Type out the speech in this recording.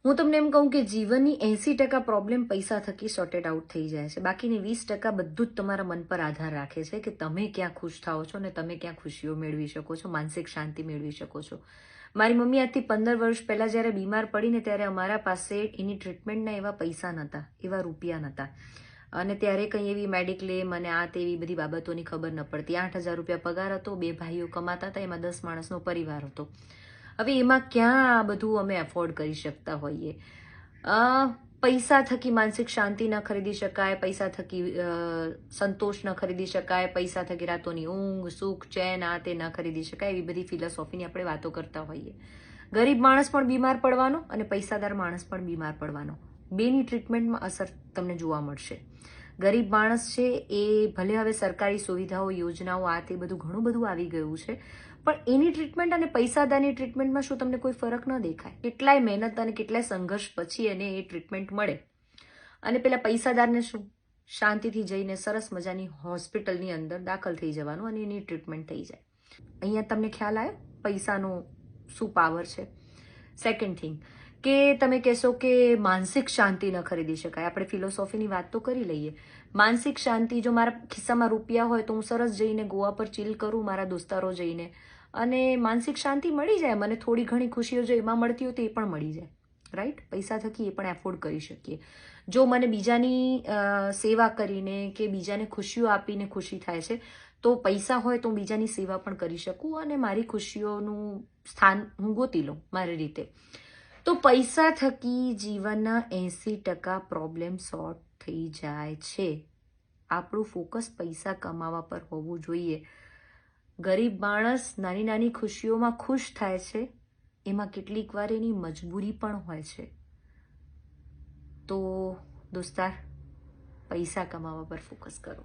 હું તમને એમ કહું કે જીવનની 80% પ્રોબ્લેમ પૈસા થકી સોર્ટેડ આઉટ થઈ જાય છે. બાકીની 20% બધું જ તમારા મન પર આધાર રાખે છે કે તમે ક્યાં ખુશ થાઓ છો અને તમે ક્યાં ખુશીઓ મેળવી શકો છો, માનસિક શાંતિ મેળવી શકો છો. મારી મમ્મી આજથી 15 વર્ષ પહેલા જ્યારે બીમાર પડીને ત્યારે અમારા પાસે એની ટ્રીટમેન્ટના એવા પૈસા નહોતા, એવા રૂપિયા નહોતા. અને ત્યારે કંઈ એવી મેડિક્લેમ અને આ તેવી બધી બાબતોની ખબર ન પડતી. 8,000 રૂપિયા પગાર હતો, 2 ભાઈઓ કમાતા હતા, એમાં 10 માણસનો પરિવાર હતો. હવે એમાં ક્યાં આ બધું અમે એફોર્ડ કરી શકતા હોઈએ? પૈસા થકી માનસિક શાંતિ ન ખરીદી શકાય, પૈસા થકી સંતોષ ન ખરીદી શકાય, પૈસા થકી રાતોની ઊંઘ, સુખ, ચેન આ તે ન ખરીદી શકાય, એવી બધી ફિલોસોફીની આપણે વાતો કરતા હોઈએ. ગરીબ માણસ પણ બીમાર પડવાનો અને પૈસાદાર માણસ પણ બીમાર પડવાનો. બેની ટ્રીટમેન્ટમાં અસર તમને જોવા મળશે. ગરીબ માણસ છે એ ભલે હવે સરકારી સુવિધાઓ, યોજનાઓ આ તે બધું ઘણું બધું આવી ગયું છે, પણ એની ટ્રીટમેન્ટ અને પૈસાદારની ટ્રીટમેન્ટમાં શું તમને કોઈ ફરક ન દેખાય? કેટલાય મહેનત અને કેટલાય સંઘર્ષ પછી એને એ ટ્રીટમેન્ટ મળે. અને પેલા પૈસાદારને શું? શાંતિથી જઈને સરસ મજાની હોસ્પિટલની અંદર દાખલ થઈ જવાનું અને એની ટ્રીટમેન્ટ થઈ જાય. અહીંયા તમને ખ્યાલ આવ્યો પૈસાનો શું પાવર છે? સેકન્ડ થિંગ કે તમે કહેશો કે માનસિક શાંતિ ન ખરીદી શકાય. આપણે ફિલોસોફીની વાત તો કરી લઈએ. માનસિક શાંતિ, જો મારા ખિસ્સામાં રૂપિયા હોય તો હું સરસ જઈને ગોવા પર ચીલ કરું મારા દોસ્તારો જઈને, અને માનસિક શાંતિ મળી જાય. મને થોડી ઘણી ખુશીઓ જો એમાં મળતી હોય તો એ પણ મળી જાય, રાઈટ? પૈસા થકી એ પણ એફોર્ડ કરી શકીએ. જો મને બીજાની સેવા કરીને કે બીજાને ખુશીઓ આપીને ખુશી થાય છે, તો પૈસા હોય તો હું બીજાની સેવા પણ કરી શકું અને મારી ખુશીઓનું સ્થાન હું ગોતી લઉં મારી રીતે. તો પૈસા થકી જીવનના 80% પ્રોબ્લેમ સોર્ટ થઈ જાય છે. આપણું ફોકસ પૈસા કમાવા પર હોવું જોઈએ. ગરીબ માણસ નાની નાની ખુશીઓમાં ખુશ થાય છે, એમાં કેટલીક વાર એની મજબૂરી પણ હોય છે. તો દોસ્તાર, પૈસા કમાવા પર ફોકસ કરો.